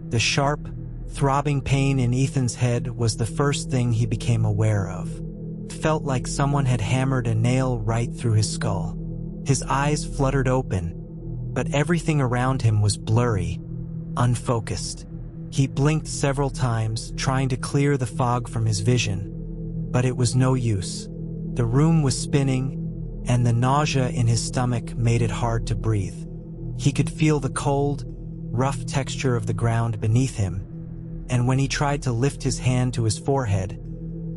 The sharp, throbbing pain in Ethan's head was the first thing he became aware of. It felt like someone had hammered a nail right through his skull. His eyes fluttered open, but everything around him was blurry, unfocused. He blinked several times, trying to clear the fog from his vision, but it was no use. The room was spinning, and the nausea in his stomach made it hard to breathe. He could feel the cold, rough texture of the ground beneath him, and when he tried to lift his hand to his forehead,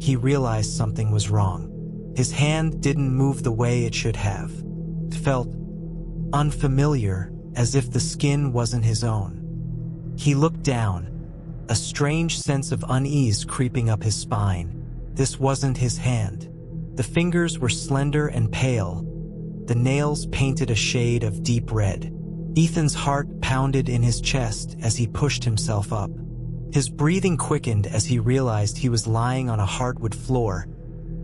he realized something was wrong. His hand didn't move the way it should have. It felt unfamiliar, as if the skin wasn't his own. He looked down, a strange sense of unease creeping up his spine. This wasn't his hand. The fingers were slender and pale, the nails painted a shade of deep red. Ethan's heart pounded in his chest as he pushed himself up. His breathing quickened as he realized he was lying on a hardwood floor,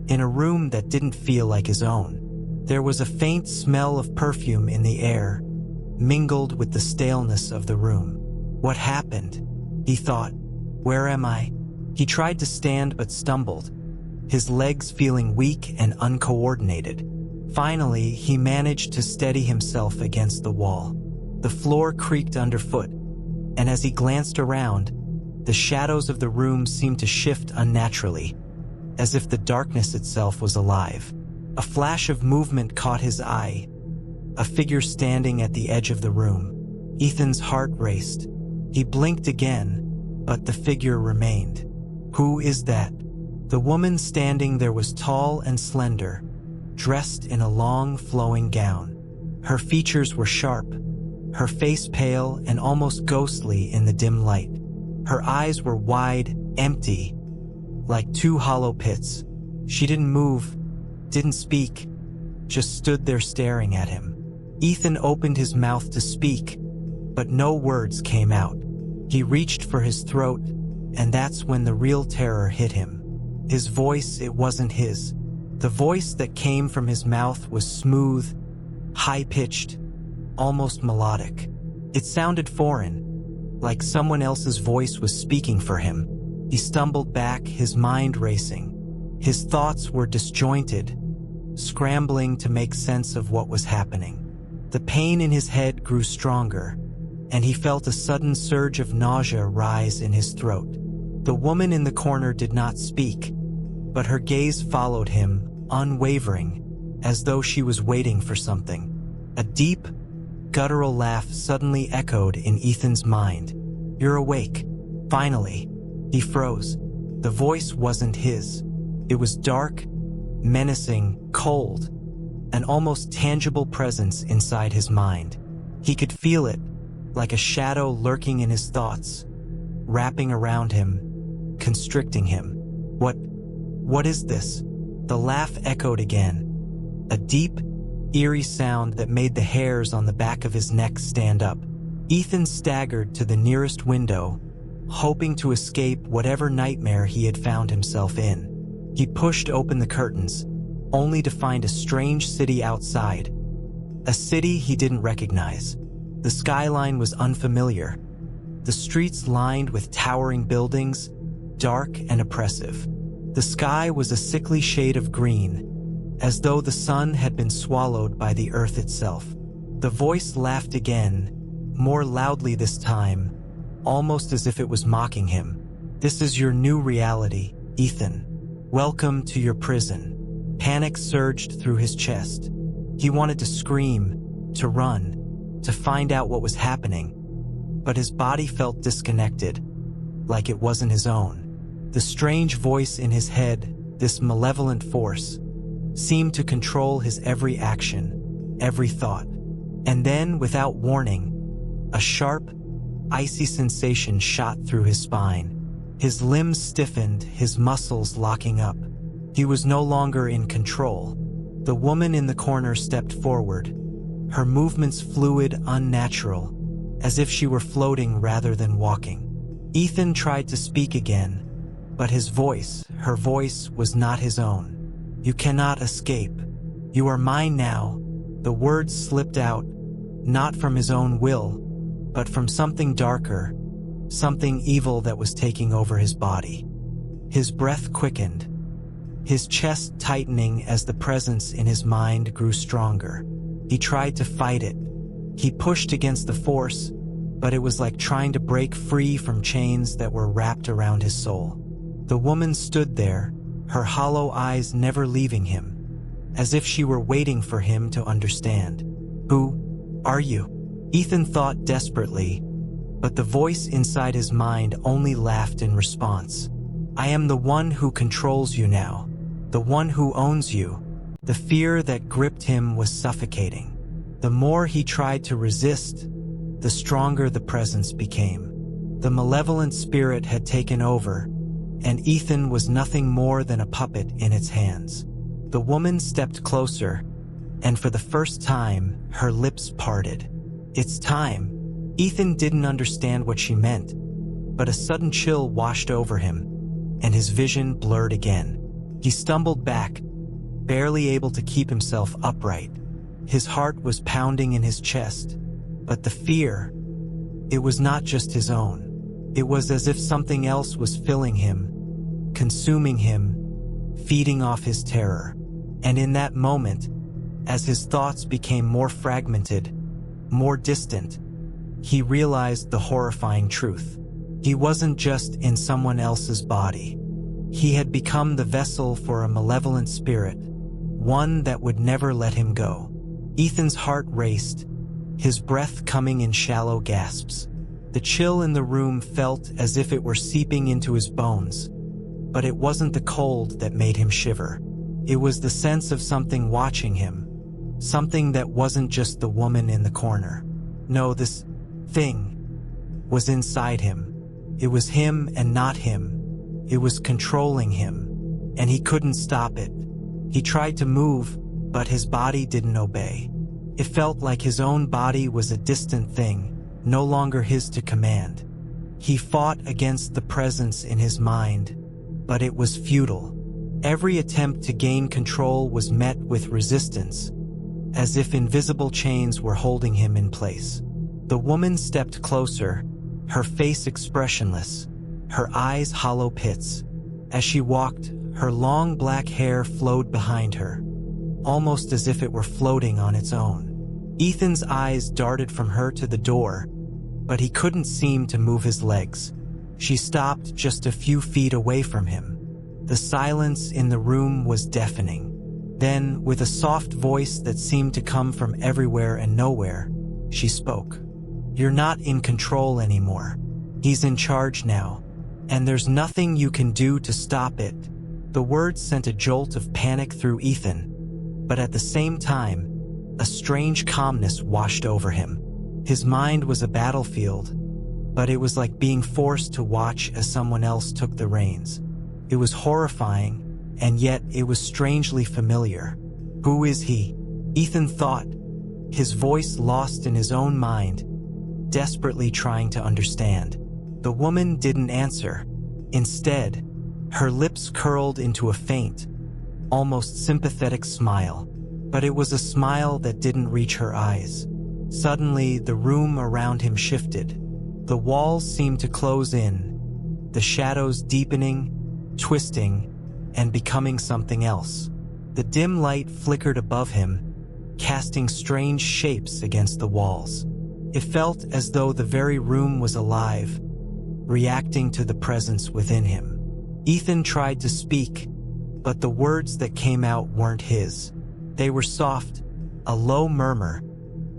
in a room that didn't feel like his own. There was a faint smell of perfume in the air, mingled with the staleness of the room. What happened? He thought. Where am I? He tried to stand but stumbled, his legs feeling weak and uncoordinated. Finally, he managed to steady himself against the wall. The floor creaked underfoot, and as he glanced around, the shadows of the room seemed to shift unnaturally, as if the darkness itself was alive. A flash of movement caught his eye, a figure standing at the edge of the room. Ethan's heart raced. He blinked again, but the figure remained. Who is that? The woman standing there was tall and slender, dressed in a long, flowing gown. Her features were sharp, her face pale and almost ghostly in the dim light. Her eyes were wide, empty, like two hollow pits. She didn't move, didn't speak, just stood there staring at him. Ethan opened his mouth to speak, but no words came out. He reached for his throat, and that's when the real terror hit him. His voice, it wasn't his. The voice that came from his mouth was smooth, high-pitched, almost melodic. It sounded foreign, like someone else's voice was speaking for him. He stumbled back, his mind racing. His thoughts were disjointed, scrambling to make sense of what was happening. The pain in his head grew stronger, and he felt a sudden surge of nausea rise in his throat. The woman in the corner did not speak, but her gaze followed him, unwavering, as though she was waiting for something. A deep, guttural laugh suddenly echoed in Ethan's mind. "You're awake." Finally, he froze. The voice wasn't his. It was dark, menacing, cold, an almost tangible presence inside his mind. He could feel it, like a shadow lurking in his thoughts, wrapping around him, constricting him. What is this? The laugh echoed again, a deep, eerie sound that made the hairs on the back of his neck stand up. Ethan staggered to the nearest window, hoping to escape whatever nightmare he had found himself in. He pushed open the curtains, only to find a strange city outside, a city he didn't recognize. The skyline was unfamiliar, the streets lined with towering buildings, dark and oppressive. The sky was a sickly shade of green, as though the sun had been swallowed by the earth itself. The voice laughed again, more loudly this time, almost as if it was mocking him. "This is your new reality, Ethan. Welcome to your prison." Panic surged through his chest. He wanted to scream, to run, to find out what was happening, but his body felt disconnected, like it wasn't his own. The strange voice in his head, this malevolent force, seemed to control his every action, every thought. And then, without warning, a sharp, icy sensation shot through his spine. His limbs stiffened, his muscles locking up. He was no longer in control. The woman in the corner stepped forward, her movements fluid, unnatural, as if she were floating rather than walking. Ethan tried to speak again, but his voice, her voice, was not his own. "You cannot escape. You are mine now." The words slipped out, not from his own will, but from something darker, something evil that was taking over his body. His breath quickened, his chest tightening as the presence in his mind grew stronger. He tried to fight it. He pushed against the force, but it was like trying to break free from chains that were wrapped around his soul. The woman stood there, her hollow eyes never leaving him, as if she were waiting for him to understand. "Who are you?" Ethan thought desperately, but the voice inside his mind only laughed in response. "I am the one who controls you now, the one who owns you." The fear that gripped him was suffocating. The more he tried to resist, the stronger the presence became. The malevolent spirit had taken over, and Ethan was nothing more than a puppet in its hands. The woman stepped closer, and for the first time, her lips parted. "It's time." Ethan didn't understand what she meant, but a sudden chill washed over him, and his vision blurred again. He stumbled back, barely able to keep himself upright. His heart was pounding in his chest, but the fear, it was not just his own. It was as if something else was filling him, consuming him, feeding off his terror. And in that moment, as his thoughts became more fragmented, more distant, he realized the horrifying truth. He wasn't just in someone else's body. He had become the vessel for a malevolent spirit, one that would never let him go. Ethan's heart raced, his breath coming in shallow gasps. The chill in the room felt as if it were seeping into his bones, but it wasn't the cold that made him shiver. It was the sense of something watching him, something that wasn't just the woman in the corner. No, this thing was inside him. It was him and not him. It was controlling him, and he couldn't stop it. He tried to move, but his body didn't obey. It felt like his own body was a distant thing, no longer his to command. He fought against the presence in his mind, but it was futile. Every attempt to gain control was met with resistance, as if invisible chains were holding him in place. The woman stepped closer, her face expressionless, her eyes hollow pits. As she walked, her long black hair flowed behind her, almost as if it were floating on its own. Ethan's eyes darted from her to the door, but he couldn't seem to move his legs. She stopped just a few feet away from him. The silence in the room was deafening. Then, with a soft voice that seemed to come from everywhere and nowhere, she spoke. "You're not in control anymore. He's in charge now, and there's nothing you can do to stop it." The words sent a jolt of panic through Ethan, but at the same time, a strange calmness washed over him. His mind was a battlefield, but it was like being forced to watch as someone else took the reins. It was horrifying, and yet it was strangely familiar. Who is he? Ethan thought, his voice lost in his own mind, desperately trying to understand. The woman didn't answer. Instead, her lips curled into a faint, almost sympathetic smile, but it was a smile that didn't reach her eyes. Suddenly, the room around him shifted. The walls seemed to close in, the shadows deepening, twisting, and becoming something else. The dim light flickered above him, casting strange shapes against the walls. It felt as though the very room was alive, reacting to the presence within him. Ethan tried to speak, but the words that came out weren't his. They were soft, a low murmur,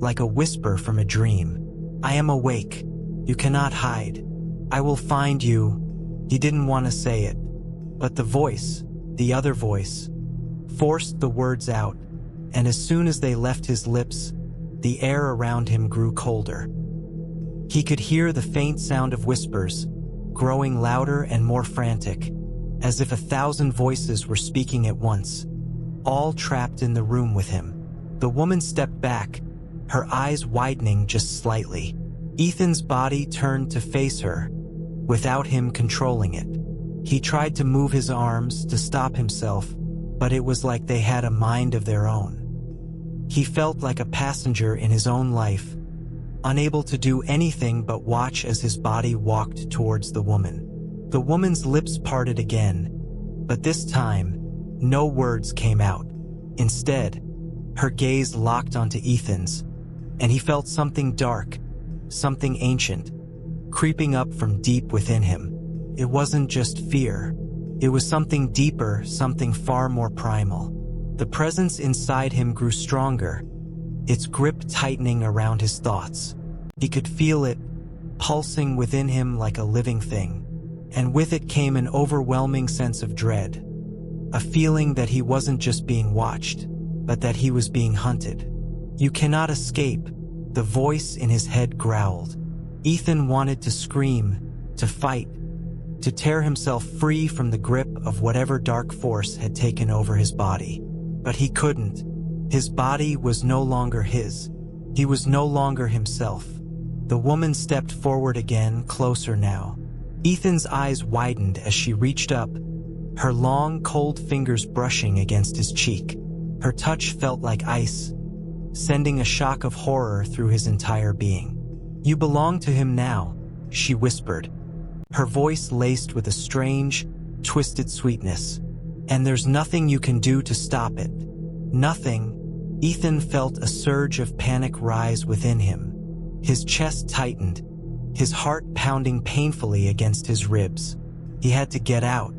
like a whisper from a dream. "I am awake. You cannot hide. I will find you." He didn't want to say it, but the voice, the other voice, forced the words out, and as soon as they left his lips, the air around him grew colder. He could hear the faint sound of whispers, growing louder and more frantic, as if 1,000 voices were speaking at once, all trapped in the room with him. The woman stepped back, her eyes widening just slightly. Ethan's body turned to face her, without him controlling it. He tried to move his arms to stop himself, but it was like they had a mind of their own. He felt like a passenger in his own life, unable to do anything but watch as his body walked towards the woman. The woman's lips parted again, but this time, no words came out. Instead, her gaze locked onto Ethan's, and he felt something dark, something ancient, creeping up from deep within him. It wasn't just fear. It was something deeper, something far more primal. The presence inside him grew stronger, its grip tightening around his thoughts. He could feel it, pulsing within him like a living thing. And with it came an overwhelming sense of dread. A feeling that he wasn't just being watched, but that he was being hunted. "You cannot escape," the voice in his head growled. Ethan wanted to scream, to fight, to tear himself free from the grip of whatever dark force had taken over his body. But he couldn't. His body was no longer his. He was no longer himself. The woman stepped forward again, closer now. Ethan's eyes widened as she reached up, her long, cold fingers brushing against his cheek. Her touch felt like ice, sending a shock of horror through his entire being. "You belong to him now," she whispered, her voice laced with a strange, twisted sweetness. "And there's nothing you can do to stop it." Nothing. Ethan felt a surge of panic rise within him. His chest tightened, his heart pounding painfully against his ribs. He had to get out.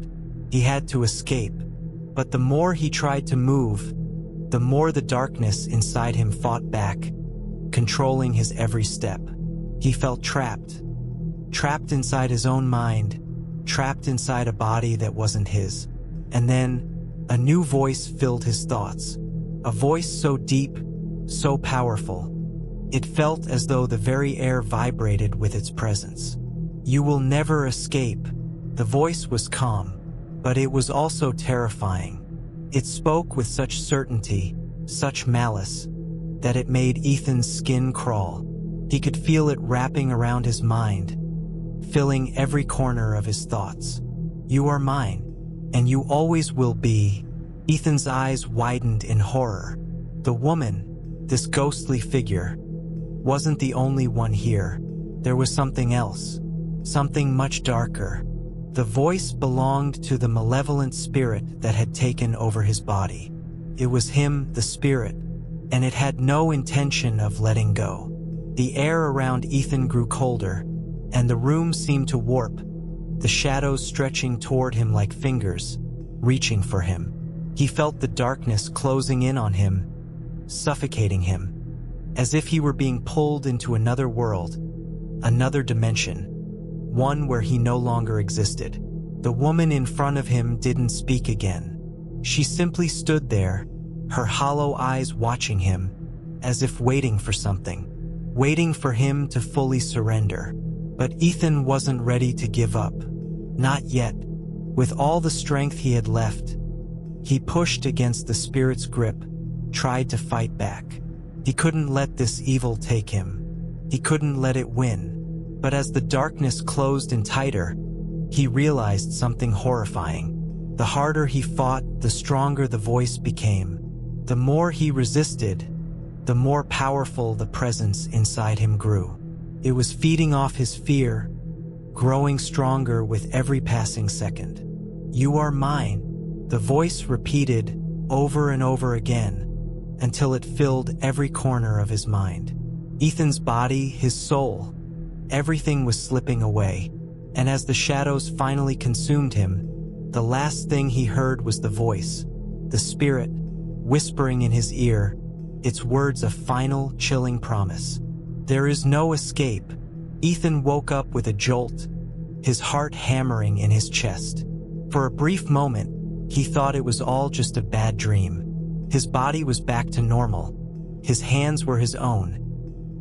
He had to escape. But the more he tried to move, the more the darkness inside him fought back, controlling his every step. He felt trapped. Trapped inside his own mind, trapped inside a body that wasn't his. And then, a new voice filled his thoughts. A voice so deep, so powerful. It felt as though the very air vibrated with its presence. "You will never escape." The voice was calm, but it was also terrifying. It spoke with such certainty, such malice, that it made Ethan's skin crawl. He could feel it wrapping around his mind, filling every corner of his thoughts. "You are mine, and you always will be." Ethan's eyes widened in horror. The woman, this ghostly figure, wasn't the only one here. There was something else, something much darker. The voice belonged to the malevolent spirit that had taken over his body. It was him, the spirit, and it had no intention of letting go. The air around Ethan grew colder, and the room seemed to warp, the shadows stretching toward him like fingers, reaching for him. He felt the darkness closing in on him, suffocating him, as if he were being pulled into another world, another dimension, one where he no longer existed. The woman in front of him didn't speak again. She simply stood there, her hollow eyes watching him, as if waiting for something, waiting for him to fully surrender. But Ethan wasn't ready to give up. Not yet. With all the strength he had left, he pushed against the spirit's grip, tried to fight back. He couldn't let this evil take him. He couldn't let it win. But as the darkness closed in tighter, he realized something horrifying. The harder he fought, the stronger the voice became. The more he resisted, the more powerful the presence inside him grew. It was feeding off his fear, growing stronger with every passing second. "You are mine," the voice repeated over and over again, until it filled every corner of his mind. Ethan's body, his soul, everything was slipping away, and as the shadows finally consumed him, the last thing he heard was the voice, the spirit, whispering in his ear, its words of final, chilling promise. There is no escape. Ethan woke up with a jolt, his heart hammering in his chest. For a brief moment, he thought it was all just a bad dream. His body was back to normal. His hands were his own,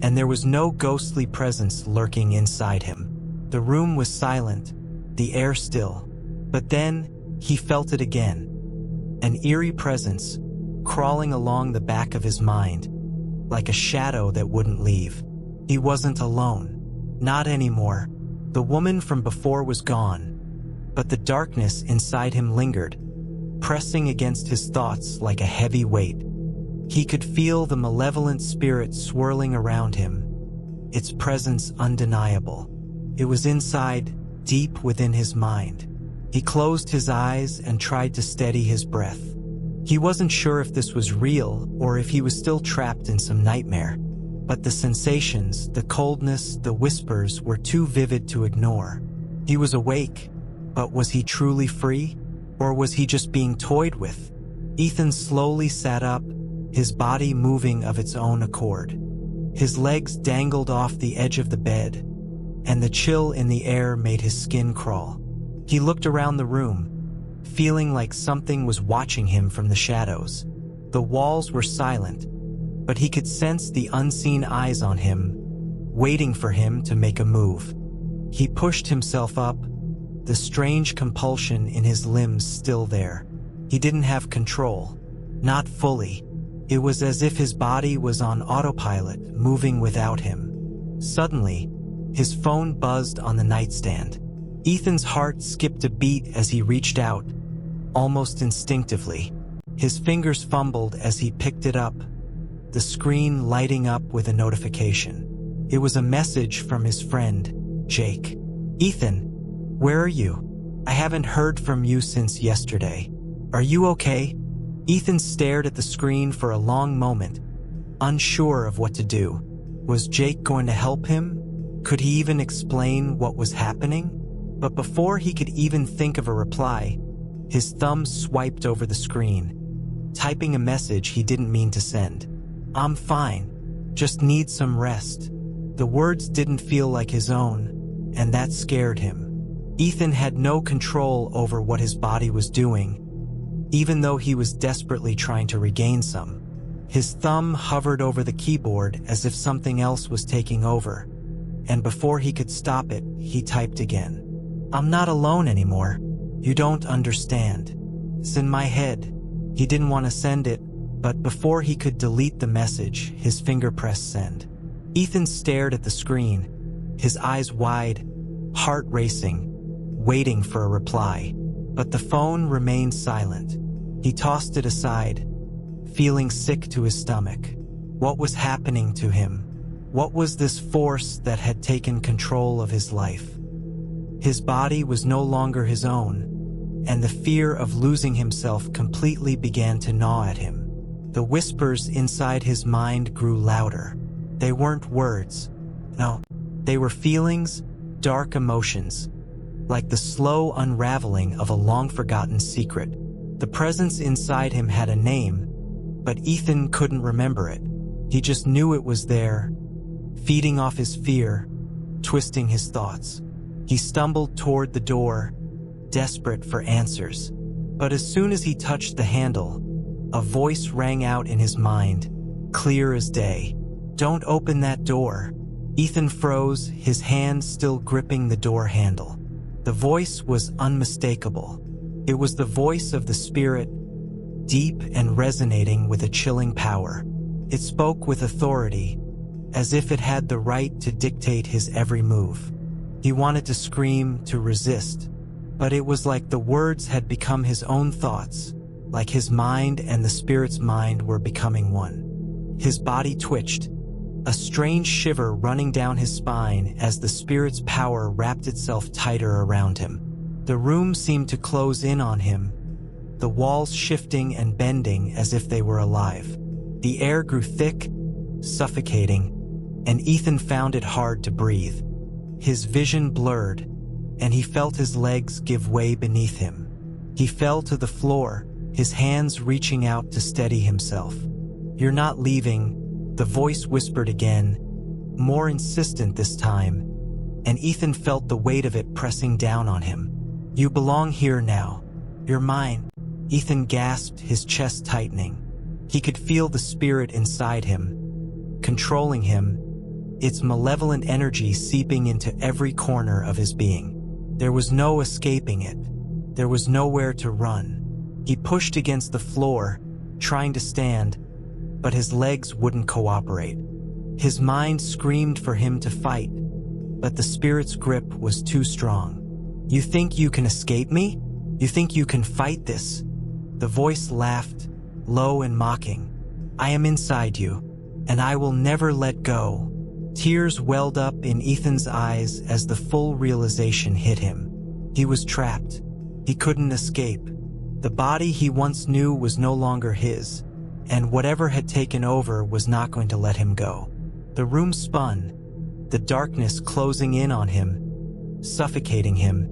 and there was no ghostly presence lurking inside him. The room was silent, the air still. But then, he felt it again. An eerie presence, crawling along the back of his mind, like a shadow that wouldn't leave. He wasn't alone. Not anymore. The woman from before was gone. But the darkness inside him lingered, pressing against his thoughts like a heavy weight. He could feel the malevolent spirit swirling around him, its presence undeniable. It was inside, deep within his mind. He closed his eyes and tried to steady his breath. He wasn't sure if this was real or if he was still trapped in some nightmare. But the sensations, the coldness, the whispers were too vivid to ignore. He was awake, but was he truly free? Or was he just being toyed with? Ethan slowly sat up, his body moving of its own accord. His legs dangled off the edge of the bed, and the chill in the air made his skin crawl. He looked around the room, feeling like something was watching him from the shadows. The walls were silent, but he could sense the unseen eyes on him, waiting for him to make a move. He pushed himself up, the strange compulsion in his limbs still there. He didn't have control, not fully. It was as if his body was on autopilot, moving without him. Suddenly, his phone buzzed on the nightstand. Ethan's heart skipped a beat as he reached out, almost instinctively. His fingers fumbled as he picked it up, the screen lighting up with a notification. It was a message from his friend, Jake. "Ethan, where are you? I haven't heard from you since yesterday. Are you okay?" Ethan stared at the screen for a long moment, unsure of what to do. Was Jake going to help him? Could he even explain what was happening? But before he could even think of a reply, his thumb swiped over the screen, typing a message he didn't mean to send. "I'm fine, just need some rest." The words didn't feel like his own, and that scared him. Ethan had no control over what his body was doing, even though he was desperately trying to regain some. His thumb hovered over the keyboard as if something else was taking over, and before he could stop it, he typed again. "I'm not alone anymore. You don't understand. It's in my head." He didn't want to send it, but before he could delete the message, his finger pressed send. Ethan stared at the screen, his eyes wide, heart racing, waiting for a reply. But the phone remained silent. He tossed it aside, feeling sick to his stomach. What was happening to him? What was this force that had taken control of his life? His body was no longer his own, and the fear of losing himself completely began to gnaw at him. The whispers inside his mind grew louder. They weren't words. No, they were feelings, dark emotions, like the slow unraveling of a long-forgotten secret. The presence inside him had a name, but Ethan couldn't remember it. He just knew it was there, feeding off his fear, twisting his thoughts. He stumbled toward the door, desperate for answers. But as soon as he touched the handle, a voice rang out in his mind, clear as day. "Don't open that door." Ethan froze, his hand still gripping the door handle. The voice was unmistakable. It was the voice of the spirit, deep and resonating with a chilling power. It spoke with authority, as if it had the right to dictate his every move. He wanted to scream, to resist, but it was like the words had become his own thoughts, like his mind and the spirit's mind were becoming one. His body twitched, a strange shiver running down his spine as the spirit's power wrapped itself tighter around him. The room seemed to close in on him, the walls shifting and bending as if they were alive. The air grew thick, suffocating, and Ethan found it hard to breathe. His vision blurred, and he felt his legs give way beneath him. He fell to the floor, his hands reaching out to steady himself. "You're not leaving," the voice whispered again, more insistent this time, and Ethan felt the weight of it pressing down on him. "You belong here now. You're mine." Ethan gasped, his chest tightening. He could feel the spirit inside him, controlling him, its malevolent energy seeping into every corner of his being. There was no escaping it. There was nowhere to run. He pushed against the floor, trying to stand, but his legs wouldn't cooperate. His mind screamed for him to fight, but the spirit's grip was too strong. "You think you can escape me? You think you can fight this?" The voice laughed, low and mocking. "I am inside you, and I will never let go. Tears welled up in Ethan's eyes as the full realization hit him. He was trapped. He couldn't escape. The body he once knew was no longer his, and whatever had taken over was not going to let him go. The room spun, the darkness closing in on him, suffocating him,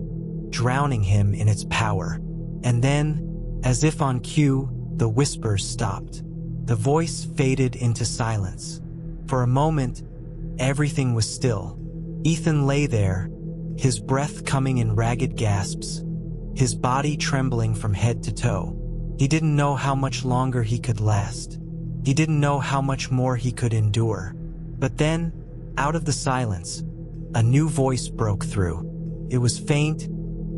drowning him in its power. And then, as if on cue, the whispers stopped. The voice faded into silence. For a moment, everything was still. Ethan lay there, his breath coming in ragged gasps, his body trembling from head to toe. He didn't know how much longer he could last. He didn't know how much more he could endure. But then, out of the silence, a new voice broke through. It was faint,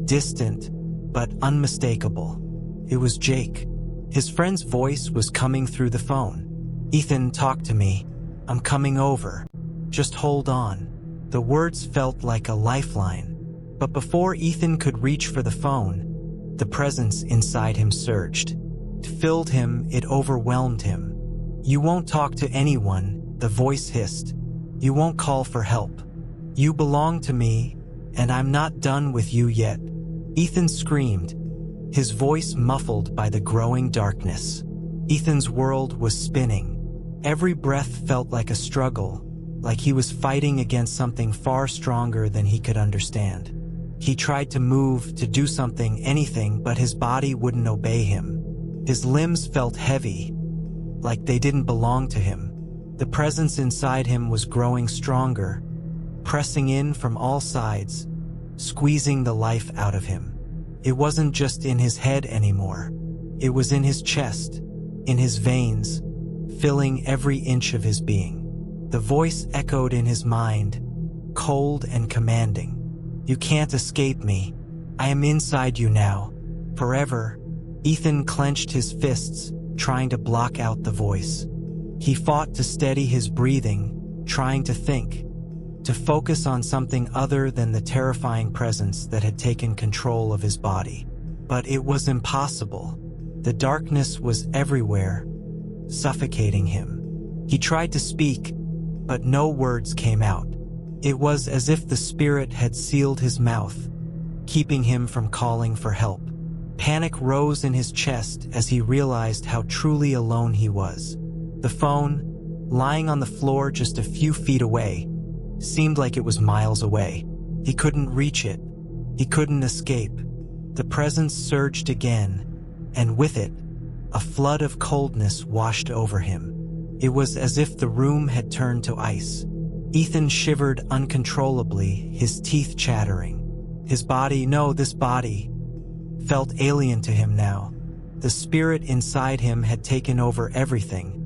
distant, but unmistakable. It was Jake. His friend's voice was coming through the phone. "Ethan, talk to me. I'm coming over. Just hold on." The words felt like a lifeline. But before Ethan could reach for the phone, the presence inside him surged. It filled him, it overwhelmed him. "You won't talk to anyone," the voice hissed. "You won't call for help. You belong to me, and I'm not done with you yet." Ethan screamed, his voice muffled by the growing darkness. Ethan's world was spinning. Every breath felt like a struggle, like he was fighting against something far stronger than he could understand. He tried to move, to do something, anything, but his body wouldn't obey him. His limbs felt heavy, like they didn't belong to him. The presence inside him was growing stronger, pressing in from all sides, squeezing the life out of him. It wasn't just in his head anymore. It was in his chest, in his veins, filling every inch of his being. The voice echoed in his mind, cold and commanding. "You can't escape me. I am inside you now, forever." Ethan clenched his fists, trying to block out the voice. He fought to steady his breathing, trying to think, to focus on something other than the terrifying presence that had taken control of his body. But it was impossible. The darkness was everywhere, suffocating him. He tried to speak, but no words came out. It was as if the spirit had sealed his mouth, keeping him from calling for help. Panic rose in his chest as he realized how truly alone he was. The phone, lying on the floor just a few feet away, seemed like it was miles away. He couldn't reach it. He couldn't escape. The presence surged again, and with it, a flood of coldness washed over him. It was as if the room had turned to ice. Ethan shivered uncontrollably, his teeth chattering. His body, this body, felt alien to him now. The spirit inside him had taken over everything,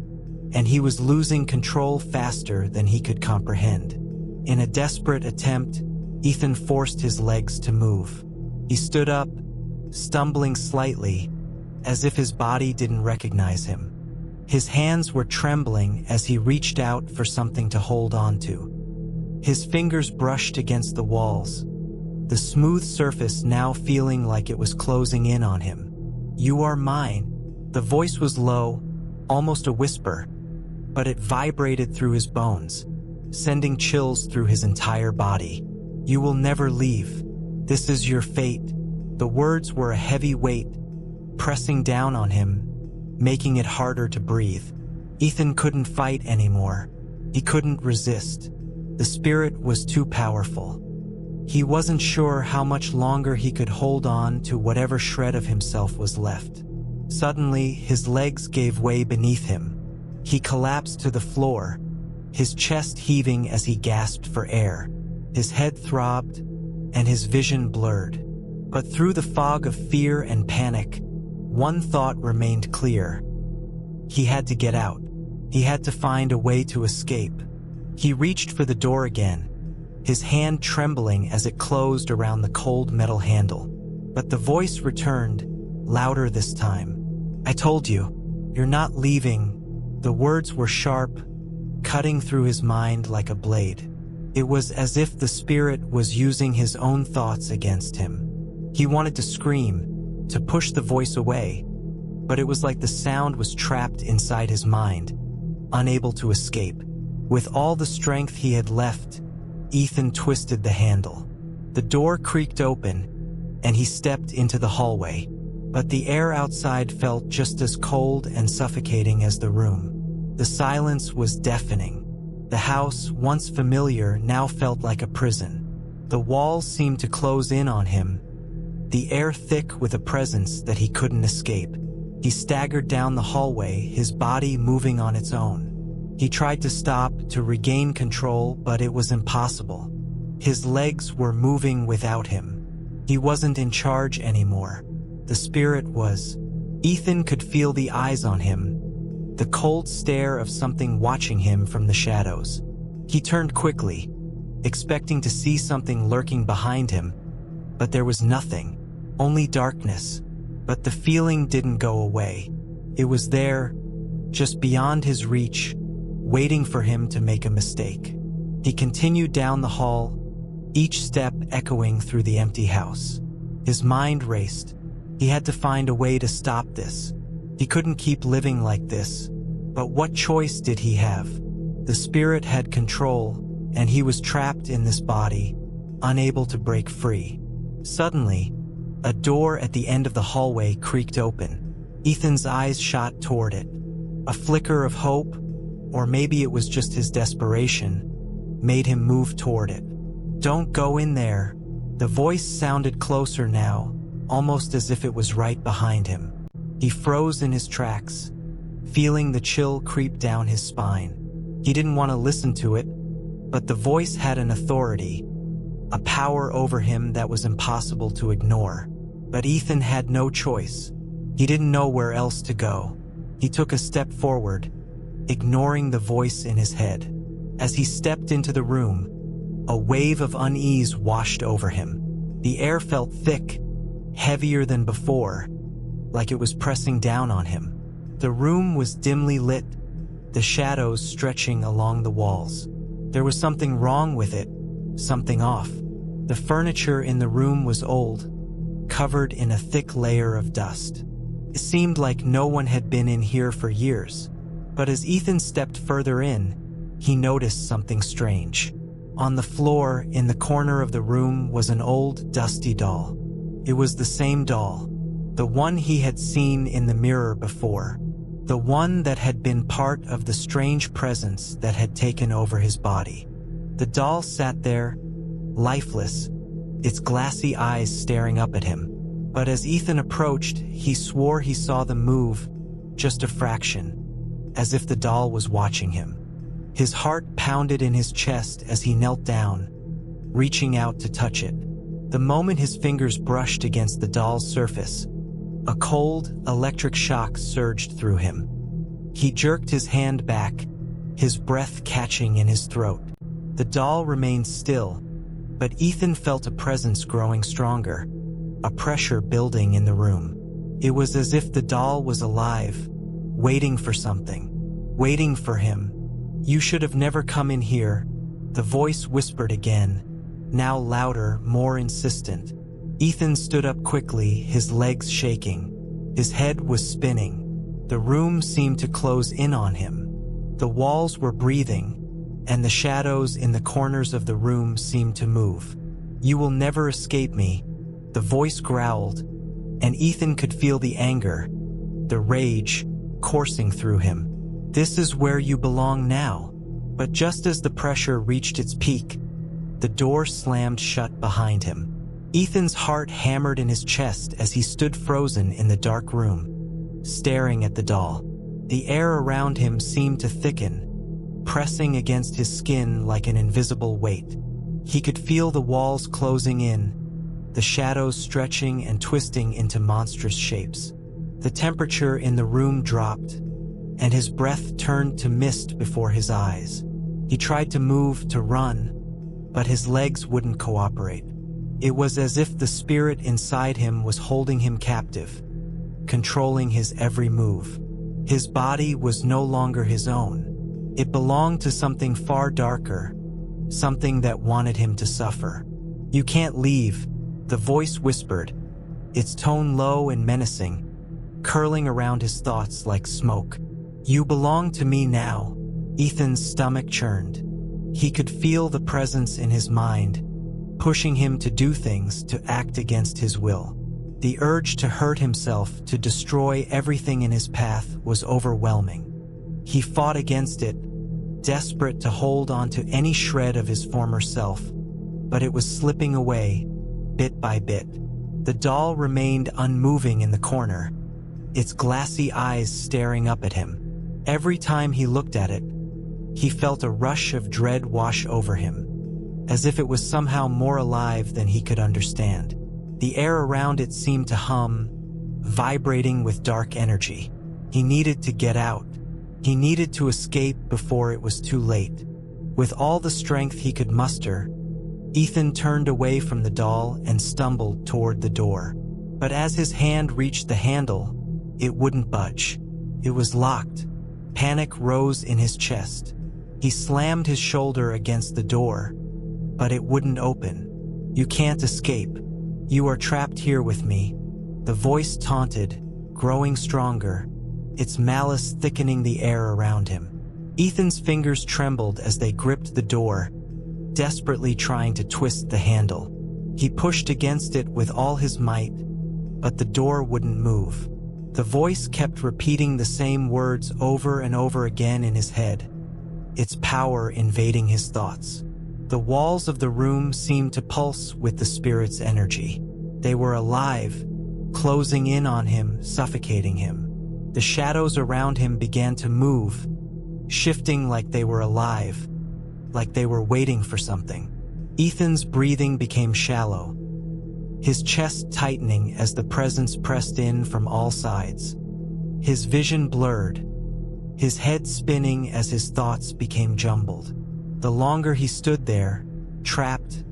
and he was losing control faster than he could comprehend. In a desperate attempt, Ethan forced his legs to move. He stood up, stumbling slightly, as if his body didn't recognize him. His hands were trembling as he reached out for something to hold on to. His fingers brushed against the walls, the smooth surface now feeling like it was closing in on him. "You are mine." The voice was low, almost a whisper, but it vibrated through his bones, sending chills through his entire body. "You will never leave. This is your fate." The words were a heavy weight, pressing down on him, making it harder to breathe. Ethan couldn't fight anymore. He couldn't resist. The spirit was too powerful. He wasn't sure how much longer he could hold on to whatever shred of himself was left. Suddenly, his legs gave way beneath him. He collapsed to the floor, his chest heaving as he gasped for air. His head throbbed, and his vision blurred. But through the fog of fear and panic, one thought remained clear. He had to get out. He had to find a way to escape. He reached for the door again, his hand trembling as it closed around the cold metal handle. But the voice returned, louder this time. "I told you, you're not leaving." The words were sharp, cutting through his mind like a blade. It was as if the spirit was using his own thoughts against him. He wanted to scream, to push the voice away, but it was like the sound was trapped inside his mind, unable to escape. With all the strength he had left, Ethan twisted the handle. The door creaked open, and he stepped into the hallway. But the air outside felt just as cold and suffocating as the room. The silence was deafening. The house, once familiar, now felt like a prison. The walls seemed to close in on him, the air thick with a presence that he couldn't escape. He staggered down the hallway, his body moving on its own. He tried to stop, to regain control, but it was impossible. His legs were moving without him. He wasn't in charge anymore. The spirit was. Ethan could feel the eyes on him, the cold stare of something watching him from the shadows. He turned quickly, expecting to see something lurking behind him, but there was nothing, only darkness. But the feeling didn't go away. It was there, just beyond his reach, waiting for him to make a mistake. He continued down the hall, each step echoing through the empty house. His mind raced. He had to find a way to stop this. He couldn't keep living like this. But what choice did he have? The spirit had control, and he was trapped in this body, unable to break free. Suddenly, a door at the end of the hallway creaked open. Ethan's eyes shot toward it. A flicker of hope, or maybe it was just his desperation, made him move toward it. "Don't go in there." The voice sounded closer now, almost as if it was right behind him. He froze in his tracks, feeling the chill creep down his spine. He didn't want to listen to it, but the voice had an authority, a power over him that was impossible to ignore. But Ethan had no choice. He didn't know where else to go. He took a step forward, ignoring the voice in his head. As he stepped into the room, a wave of unease washed over him. The air felt thick, heavier than before, like it was pressing down on him. The room was dimly lit, the shadows stretching along the walls. There was something wrong with it, something off. The furniture in the room was old, covered in a thick layer of dust. It seemed like no one had been in here for years. But as Ethan stepped further in, he noticed something strange. On the floor, in the corner of the room, was an old, dusty doll. It was the same doll, the one he had seen in the mirror before, the one that had been part of the strange presence that had taken over his body. The doll sat there, lifeless, its glassy eyes staring up at him. But as Ethan approached, he swore he saw them move, just a fraction, as if the doll was watching him. His heart pounded in his chest as he knelt down, reaching out to touch it. The moment his fingers brushed against the doll's surface, a cold, electric shock surged through him. He jerked his hand back, his breath catching in his throat. The doll remained still, but Ethan felt a presence growing stronger, a pressure building in the room. It was as if the doll was alive, waiting for something, waiting for him. "You should have never come in here," the voice whispered again, now louder, more insistent. Ethan stood up quickly, his legs shaking. His head was spinning. The room seemed to close in on him. The walls were breathing, and the shadows in the corners of the room seemed to move. "You will never escape me," the voice growled, and Ethan could feel the anger, the rage, coursing through him. "This is where you belong now." But just as the pressure reached its peak, the door slammed shut behind him. Ethan's heart hammered in his chest as he stood frozen in the dark room, staring at the doll. The air around him seemed to thicken, pressing against his skin like an invisible weight. He could feel the walls closing in, the shadows stretching and twisting into monstrous shapes. The temperature in the room dropped, and his breath turned to mist before his eyes. He tried to move, to run, but his legs wouldn't cooperate. It was as if the spirit inside him was holding him captive, controlling his every move. His body was no longer his own. It belonged to something far darker, something that wanted him to suffer. "You can't leave," the voice whispered, its tone low and menacing, curling around his thoughts like smoke. "You belong to me now, Ethan's stomach churned. He could feel the presence in his mind, pushing him to do things, to act against his will. The urge to hurt himself, to destroy everything in his path, was overwhelming. He fought against it, desperate to hold on to any shred of his former self, but it was slipping away, bit by bit. The doll remained unmoving in the corner, its glassy eyes staring up at him. Every time he looked at it, he felt a rush of dread wash over him, as if it was somehow more alive than he could understand. The air around it seemed to hum, vibrating with dark energy. He needed to get out. He needed to escape before it was too late. With all the strength he could muster, Ethan turned away from the doll and stumbled toward the door. But as his hand reached the handle, it wouldn't budge. It was locked. Panic rose in his chest. He slammed his shoulder against the door, but it wouldn't open. "You can't escape. You are trapped here with me," the voice taunted, growing stronger, its malice thickening the air around him. Ethan's fingers trembled as they gripped the door, desperately trying to twist the handle. He pushed against it with all his might, but the door wouldn't move. The voice kept repeating the same words over and over again in his head, its power invading his thoughts. The walls of the room seemed to pulse with the spirit's energy. They were alive, closing in on him, suffocating him. The shadows around him began to move, shifting like they were alive, like they were waiting for something. Ethan's breathing became shallow, his chest tightening as the presence pressed in from all sides. His vision blurred, his head spinning as his thoughts became jumbled. The longer he stood there, trapped,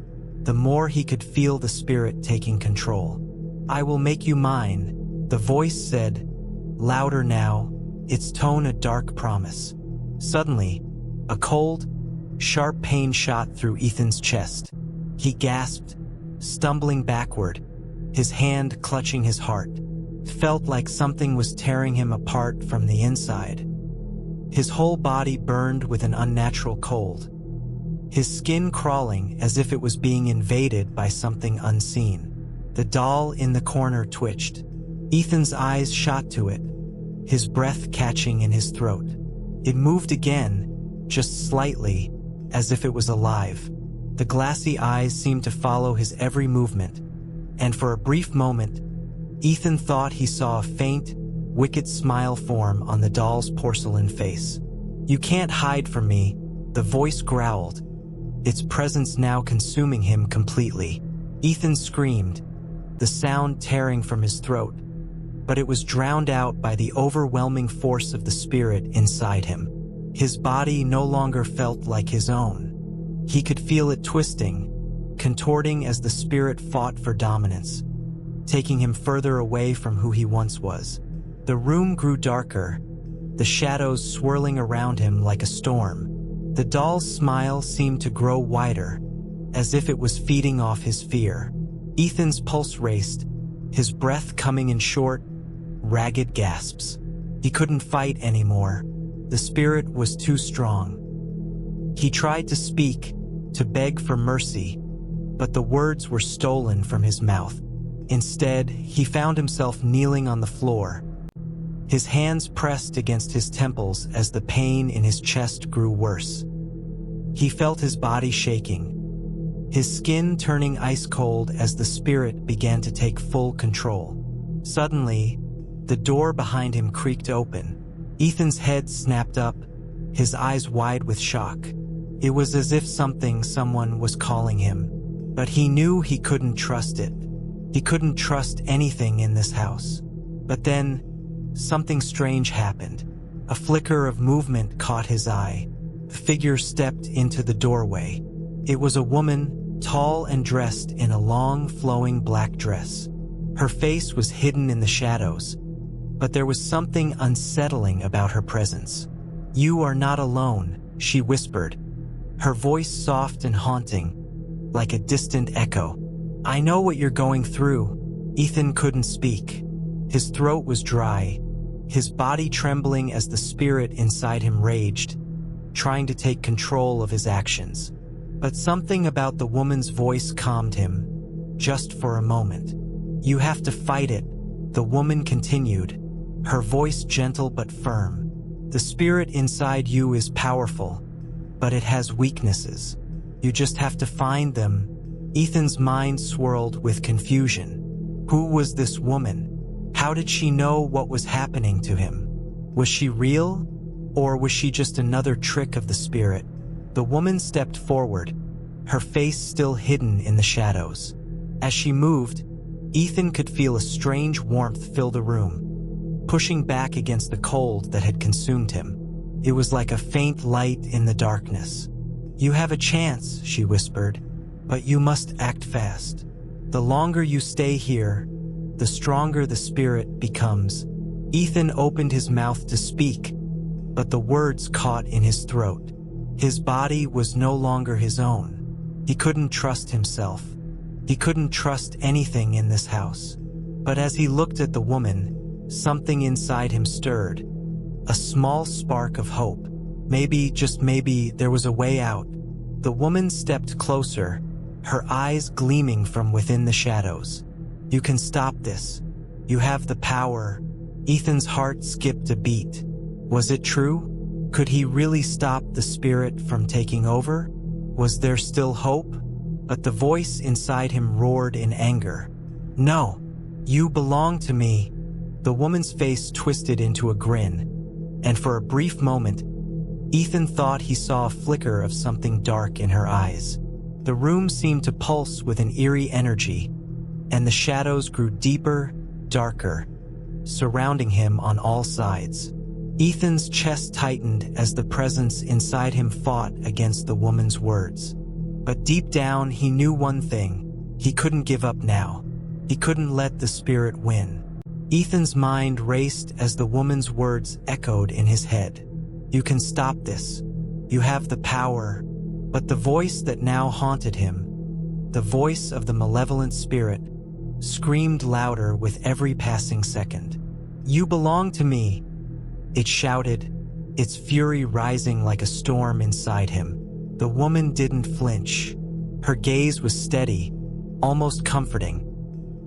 the more he could feel the spirit taking control. "I will make you mine," the voice said, louder now, its tone a dark promise. Suddenly, a cold, sharp pain shot through Ethan's chest. He gasped, stumbling backward, his hand clutching his heart. Felt like something was tearing him apart from the inside. His whole body burned with an unnatural cold, his skin crawling as if it was being invaded by something unseen. The doll in the corner twitched. Ethan's eyes shot to it, his breath catching in his throat. It moved again, just slightly, as if it was alive. The glassy eyes seemed to follow his every movement, and for a brief moment, Ethan thought he saw a faint, wicked smile form on the doll's porcelain face. "You can't hide from me," the voice growled, its presence now consuming him completely. Ethan screamed, the sound tearing from his throat, but it was drowned out by the overwhelming force of the spirit inside him. His body no longer felt like his own. He could feel it twisting, contorting as the spirit fought for dominance, taking him further away from who he once was. The room grew darker, the shadows swirling around him like a storm. The doll's smile seemed to grow wider, as if it was feeding off his fear. Ethan's pulse raced, his breath coming in short, ragged gasps. He couldn't fight anymore. The spirit was too strong. He tried to speak, to beg for mercy, but the words were stolen from his mouth. Instead, he found himself kneeling on the floor, his hands pressed against his temples as the pain in his chest grew worse. He felt his body shaking, his skin turning ice cold as the spirit began to take full control. Suddenly, the door behind him creaked open. Ethan's head snapped up, his eyes wide with shock. It was as if someone was calling him, but he knew he couldn't trust it. He couldn't trust anything in this house. But then, something strange happened. A flicker of movement caught his eye. A figure stepped into the doorway. It was a woman, tall and dressed in a long, flowing black dress. Her face was hidden in the shadows, but there was something unsettling about her presence. "You are not alone," she whispered, her voice soft and haunting, like a distant echo. "I know what you're going through." Ethan couldn't speak. His throat was dry, his body trembling as the spirit inside him raged, trying to take control of his actions. But something about the woman's voice calmed him, just for a moment. "You have to fight it," the woman continued, her voice gentle but firm. "The spirit inside you is powerful, but it has weaknesses. You just have to find them." Ethan's mind swirled with confusion. Who was this woman? How did she know what was happening to him? Was she real? Or was she just another trick of the spirit? The woman stepped forward, her face still hidden in the shadows. As she moved, Ethan could feel a strange warmth fill the room, pushing back against the cold that had consumed him. It was like a faint light in the darkness. "You have a chance," she whispered, "but you must act fast. The longer you stay here, the stronger the spirit becomes." Ethan opened his mouth to speak, but the words caught in his throat. His body was no longer his own. He couldn't trust himself. He couldn't trust anything in this house. But as he looked at the woman, something inside him stirred. A small spark of hope. Maybe, just maybe, there was a way out. The woman stepped closer, her eyes gleaming from within the shadows. "You can stop this. You have the power." Ethan's heart skipped a beat. Was it true? Could he really stop the spirit from taking over? Was there still hope? But the voice inside him roared in anger. "No, you belong to me." The woman's face twisted into a grin, and for a brief moment, Ethan thought he saw a flicker of something dark in her eyes. The room seemed to pulse with an eerie energy, and the shadows grew deeper, darker, surrounding him on all sides. Ethan's chest tightened as the presence inside him fought against the woman's words. But deep down, he knew one thing. He couldn't give up now. He couldn't let the spirit win. Ethan's mind raced as the woman's words echoed in his head. "You can stop this. You have the power." But the voice that now haunted him, the voice of the malevolent spirit, screamed louder with every passing second. "You belong to me," it shouted, its fury rising like a storm inside him. The woman didn't flinch. Her gaze was steady, almost comforting,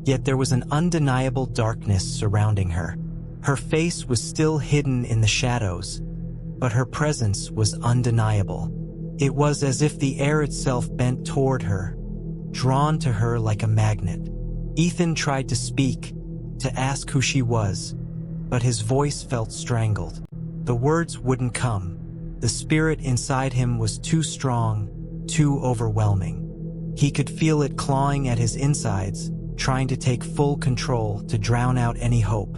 yet there was an undeniable darkness surrounding her. Her face was still hidden in the shadows, but her presence was undeniable. It was as if the air itself bent toward her, drawn to her like a magnet. Ethan tried to speak, to ask who she was, but his voice felt strangled. The words wouldn't come. The spirit inside him was too strong, too overwhelming. He could feel it clawing at his insides, trying to take full control, to drown out any hope.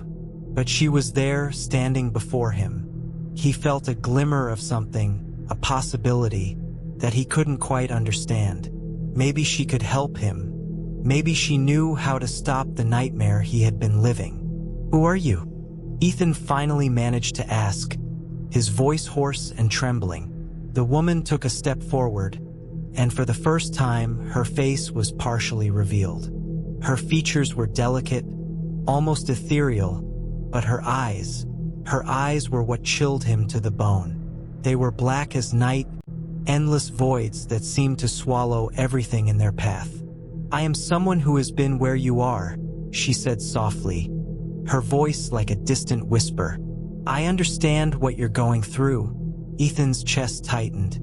But she was there, standing before him. He felt a glimmer of something, a possibility, that he couldn't quite understand. Maybe she could help him. Maybe she knew how to stop the nightmare he had been living. "Who are you?" Ethan finally managed to ask, his voice hoarse and trembling. The woman took a step forward, and for the first time, her face was partially revealed. Her features were delicate, almost ethereal, but her eyes were what chilled him to the bone. They were black as night, endless voids that seemed to swallow everything in their path. "I am someone who has been where you are," she said softly, her voice like a distant whisper. "I understand what you're going through." Ethan's chest tightened.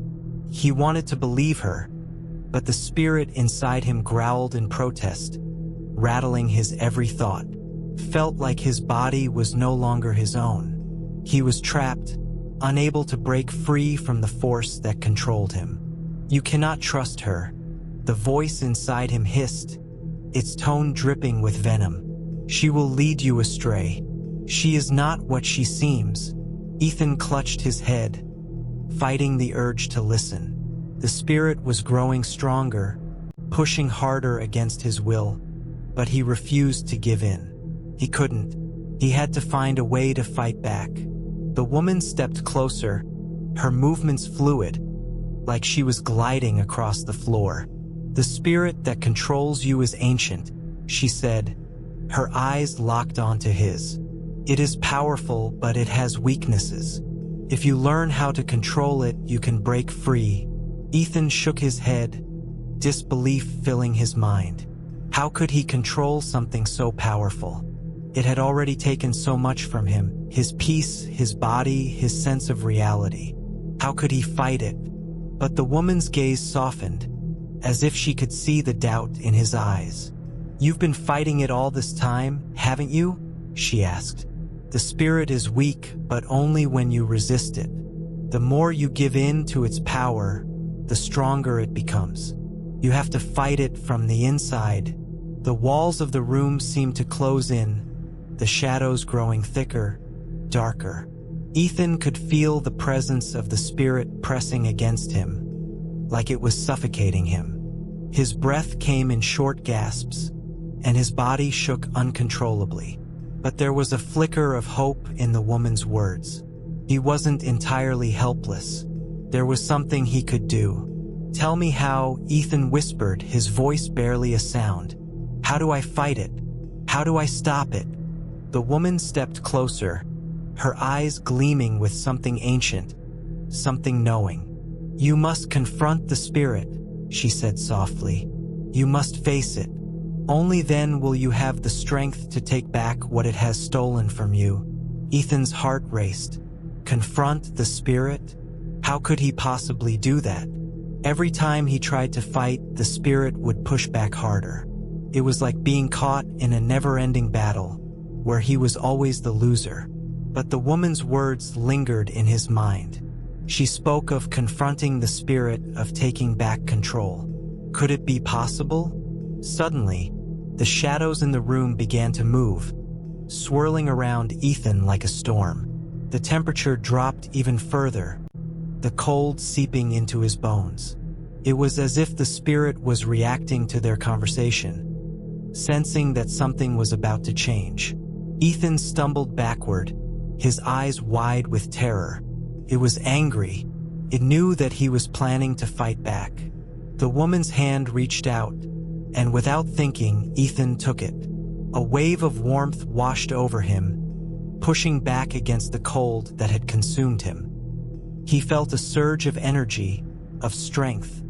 He wanted to believe her, but the spirit inside him growled in protest, rattling his every thought. Felt like his body was no longer his own. He was trapped, unable to break free from the force that controlled him. "You cannot trust her," the voice inside him hissed, its tone dripping with venom. "She will lead you astray. She is not what she seems." Ethan clutched his head, fighting the urge to listen. The spirit was growing stronger, pushing harder against his will, but he refused to give in. He couldn't. He had to find a way to fight back. The woman stepped closer, her movements fluid, like she was gliding across the floor. "The spirit that controls you is ancient," she said, her eyes locked onto his. "It is powerful, but it has weaknesses. If you learn how to control it, you can break free. Ethan shook his head, disbelief filling his mind. How could he control something so powerful? It had already taken so much from him, his peace, his body, his sense of reality. How could he fight it? But the woman's gaze softened, as if she could see the doubt in his eyes. "You've been fighting it all this time, haven't you?" she asked. "The spirit is weak, but only when you resist it. The more you give in to its power, the stronger it becomes. You have to fight it from the inside." The walls of the room seemed to close in, the shadows growing thicker, darker. Ethan could feel the presence of the spirit pressing against him, like it was suffocating him. His breath came in short gasps, and his body shook uncontrollably. But there was a flicker of hope in the woman's words. He wasn't entirely helpless. There was something he could do. "Tell me how," Ethan whispered, his voice barely a sound. "How do I fight it? How do I stop it?" The woman stepped closer, her eyes gleaming with something ancient, something knowing. "You must confront the spirit," she said softly. "You must face it. Only then will you have the strength to take back what it has stolen from you." Ethan's heart raced. Confront the spirit? How could he possibly do that? Every time he tried to fight, the spirit would push back harder. It was like being caught in a never-ending battle, where he was always the loser. But the woman's words lingered in his mind. She spoke of confronting the spirit, of taking back control. Could it be possible? Suddenly, the shadows in the room began to move, swirling around Ethan like a storm. The temperature dropped even further, the cold seeping into his bones. It was as if the spirit was reacting to their conversation, sensing that something was about to change. Ethan stumbled backward, his eyes wide with terror. It was angry. It knew that he was planning to fight back. The woman's hand reached out, and without thinking, Ethan took it. A wave of warmth washed over him, pushing back against the cold that had consumed him. He felt a surge of energy, of strength,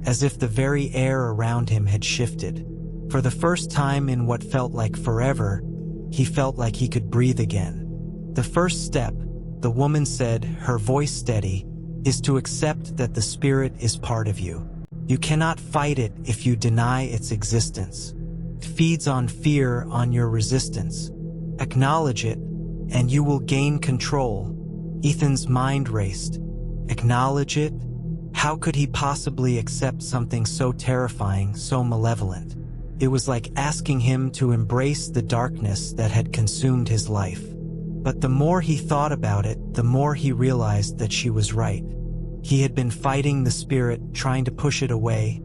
as if the very air around him had shifted. For the first time in what felt like forever, he felt like he could breathe again. "The first step," the woman said, her voice steady, "is to accept that the spirit is part of you. You cannot fight it if you deny its existence. It feeds on fear, on your resistance. Acknowledge it, and you will gain control." Ethan's mind raced. Acknowledge it? How could he possibly accept something so terrifying, so malevolent? It was like asking him to embrace the darkness that had consumed his life. But the more he thought about it, the more he realized that she was right. He had been fighting the spirit, trying to push it away,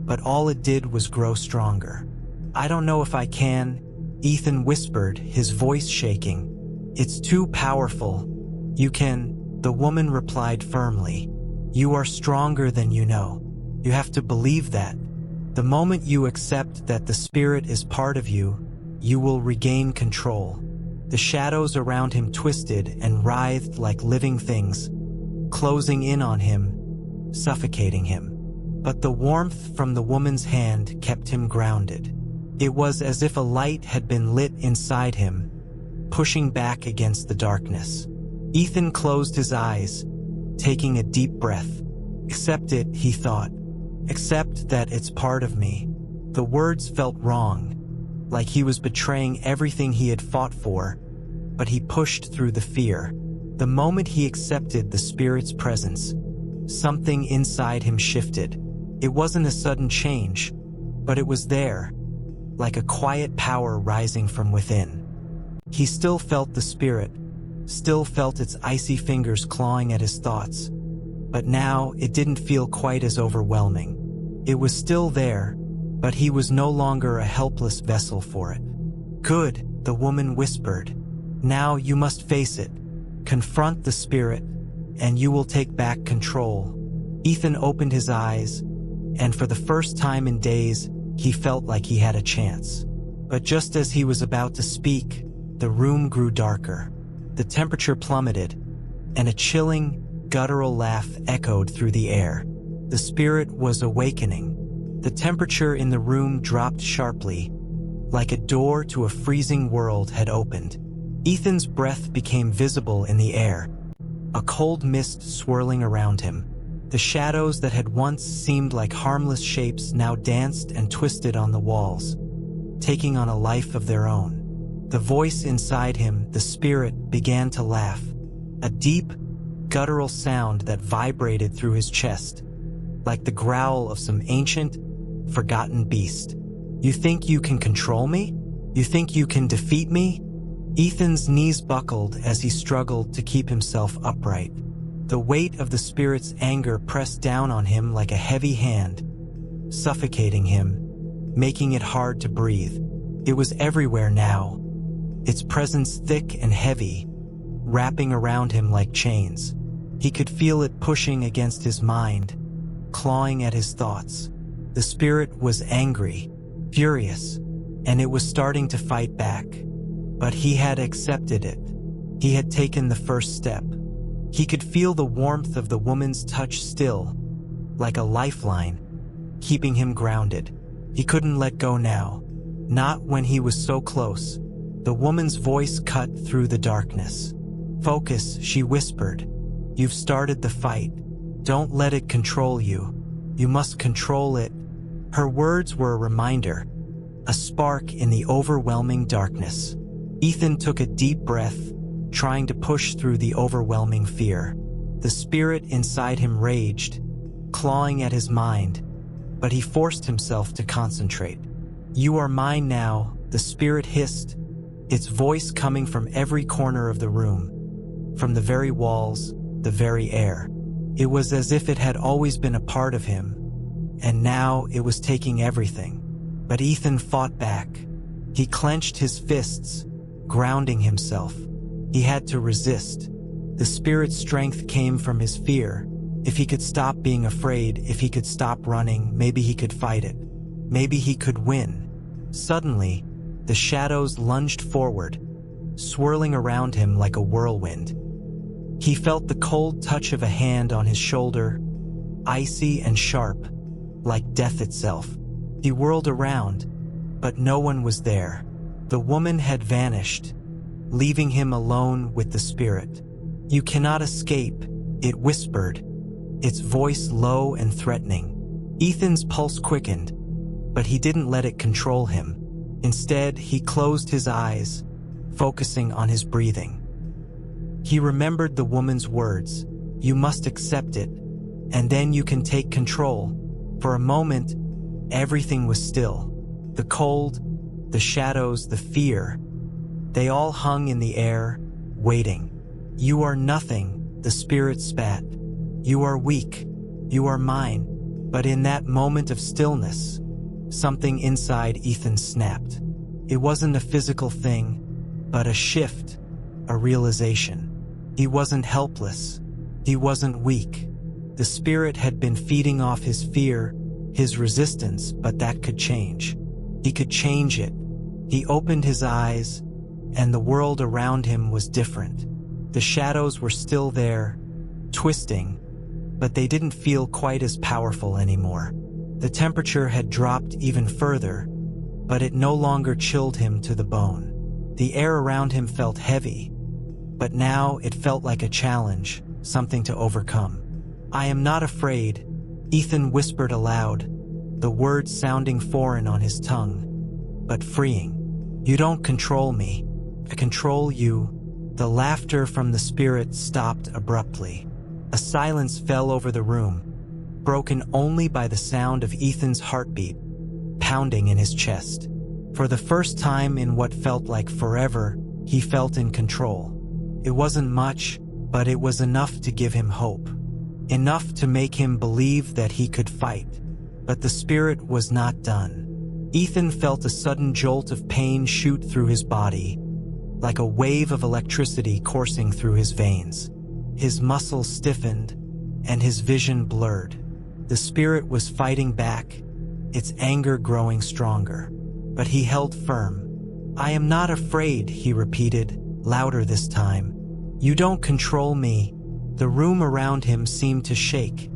but all it did was grow stronger. "I don't know if I can," Ethan whispered, his voice shaking. "It's too powerful." "You can," the woman replied firmly. "You are stronger than you know. You have to believe that. The moment you accept that the spirit is part of you, you will regain control." The shadows around him twisted and writhed like living things, closing in on him, suffocating him. But the warmth from the woman's hand kept him grounded. It was as if a light had been lit inside him, pushing back against the darkness. Ethan closed his eyes, taking a deep breath. "Accept it," he thought. "Accept that it's part of me." The words felt wrong, like he was betraying everything he had fought for, but he pushed through the fear. The moment he accepted the spirit's presence, something inside him shifted. It wasn't a sudden change, but it was there, like a quiet power rising from within. He still felt the spirit, still felt its icy fingers clawing at his thoughts, but now it didn't feel quite as overwhelming. It was still there, but he was no longer a helpless vessel for it. "Good," the woman whispered. "Now you must face it. Confront the spirit, and you will take back control." Ethan opened his eyes, and for the first time in days, he felt like he had a chance. But just as he was about to speak, the room grew darker. The temperature plummeted, and a chilling, guttural laugh echoed through the air. The spirit was awakening. The temperature in the room dropped sharply, like a door to a freezing world had opened. Ethan's breath became visible in the air, a cold mist swirling around him. The shadows that had once seemed like harmless shapes now danced and twisted on the walls, taking on a life of their own. The voice inside him, the spirit, began to laugh, a deep, guttural sound that vibrated through his chest, like the growl of some ancient, forgotten beast. "You think you can control me? You think you can defeat me?" Ethan's knees buckled as he struggled to keep himself upright. The weight of the spirit's anger pressed down on him like a heavy hand, suffocating him, making it hard to breathe. It was everywhere now, its presence thick and heavy, wrapping around him like chains. He could feel it pushing against his mind, clawing at his thoughts. The spirit was angry, furious, and it was starting to fight back. But he had accepted it. He had taken the first step. He could feel the warmth of the woman's touch still, like a lifeline, keeping him grounded. He couldn't let go now, not when he was so close. The woman's voice cut through the darkness. "Focus," she whispered. "You've started the fight. Don't let it control you. You must control it." Her words were a reminder, a spark in the overwhelming darkness. Ethan took a deep breath, trying to push through the overwhelming fear. The spirit inside him raged, clawing at his mind, but he forced himself to concentrate. "You are mine now," the spirit hissed, its voice coming from every corner of the room, from the very walls, the very air. It was as if it had always been a part of him, and now it was taking everything. But Ethan fought back. He clenched his fists, grounding himself. He had to resist. The spirit's strength came from his fear. If he could stop being afraid, if he could stop running, maybe he could fight it. Maybe he could win. Suddenly, the shadows lunged forward, swirling around him like a whirlwind. He felt the cold touch of a hand on his shoulder, icy and sharp, like death itself. He whirled around, but no one was there. The woman had vanished, leaving him alone with the spirit. "You cannot escape," it whispered, its voice low and threatening. Ethan's pulse quickened, but he didn't let it control him. Instead, he closed his eyes, focusing on his breathing. He remembered the woman's words, "You must accept it, and then you can take control." For a moment, everything was still. The cold, the shadows, the fear. They all hung in the air, waiting. "You are nothing," the spirit spat. "You are weak. You are mine." But in that moment of stillness, something inside Ethan snapped. It wasn't a physical thing, but a shift, a realization. He wasn't helpless. He wasn't weak. The spirit had been feeding off his fear, his resistance, but that could change. He could change it. He opened his eyes, and the world around him was different. The shadows were still there, twisting, but they didn't feel quite as powerful anymore. The temperature had dropped even further, but it no longer chilled him to the bone. The air around him felt heavy, but now it felt like a challenge, something to overcome. "I am not afraid," Ethan whispered aloud, the words sounding foreign on his tongue, but freeing. "You don't control me. I control you." The laughter from the spirit stopped abruptly. A silence fell over the room, broken only by the sound of Ethan's heartbeat pounding in his chest. For the first time in what felt like forever, he felt in control. It wasn't much, but it was enough to give him hope. Enough to make him believe that he could fight. But the spirit was not done. Ethan felt a sudden jolt of pain shoot through his body, like a wave of electricity coursing through his veins. His muscles stiffened, and his vision blurred. The spirit was fighting back, its anger growing stronger. But he held firm. "I am not afraid," he repeated, louder this time. "You don't control me. The room around him seemed to shake,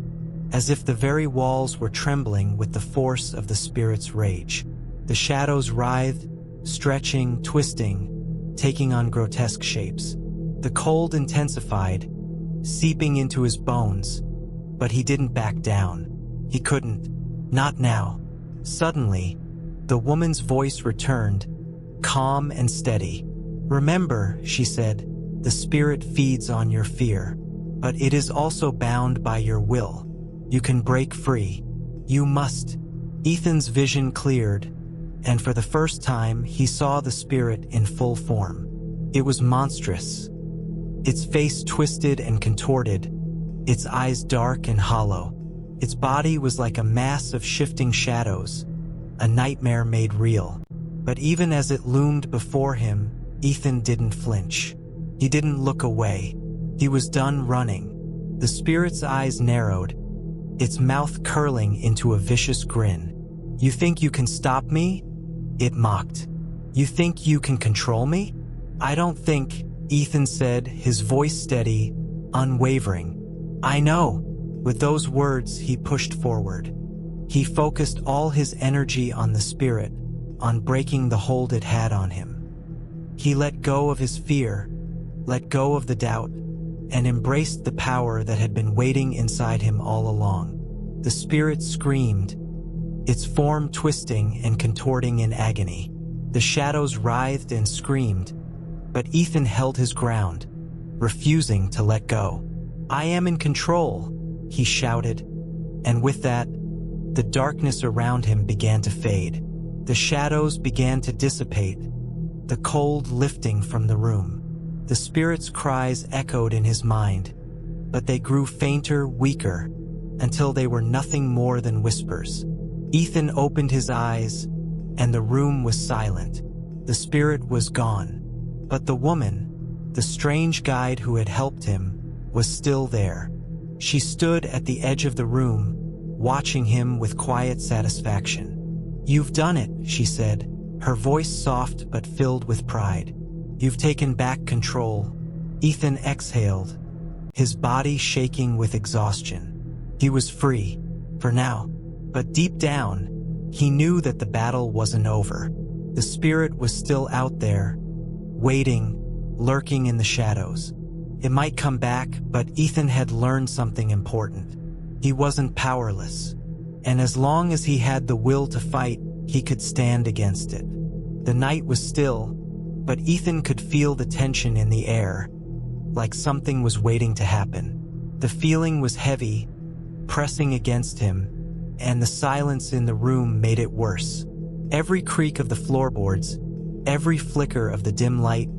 as if the very walls were trembling with the force of the spirit's rage. The shadows writhed, stretching, twisting, taking on grotesque shapes. The cold intensified, seeping into his bones, but he didn't back down. He couldn't. Not now. Suddenly, the woman's voice returned, calm and steady. "Remember," she said, "the spirit feeds on your fear, but it is also bound by your will. You can break free. You must." Ethan's vision cleared, and for the first time he saw the spirit in full form. It was monstrous. Its face twisted and contorted, its eyes dark and hollow. Its body was like a mass of shifting shadows, a nightmare made real. But even as it loomed before him, Ethan didn't flinch. He didn't look away. He was done running. The spirit's eyes narrowed, its mouth curling into a vicious grin. "You think you can stop me?" it mocked. "You think you can control me?" "I don't think," Ethan said, his voice steady, unwavering. "I know." With those words, he pushed forward. He focused all his energy on the spirit, on breaking the hold it had on him. He let go of his fear, let go of the doubt, and embraced the power that had been waiting inside him all along. The spirit screamed, its form twisting and contorting in agony. The shadows writhed and screamed, but Ethan held his ground, refusing to let go. "I am in control," he shouted, and with that, the darkness around him began to fade. The shadows began to dissipate, the cold lifting from the room. The spirit's cries echoed in his mind, but they grew fainter, weaker, until they were nothing more than whispers. Ethan opened his eyes, and the room was silent. The spirit was gone, but the woman, the strange guide who had helped him, was still there. She stood at the edge of the room, watching him with quiet satisfaction. "You've done it," she said, her voice soft but filled with pride. "You've taken back control." Ethan exhaled, his body shaking with exhaustion. He was free, for now, but deep down, he knew that the battle wasn't over. The spirit was still out there, waiting, lurking in the shadows. It might come back, but Ethan had learned something important. He wasn't powerless, and as long as he had the will to fight, he could stand against it. The night was still, but Ethan could feel the tension in the air, like something was waiting to happen. The feeling was heavy, pressing against him, and the silence in the room made it worse. Every creak of the floorboards, every flicker of the dim light,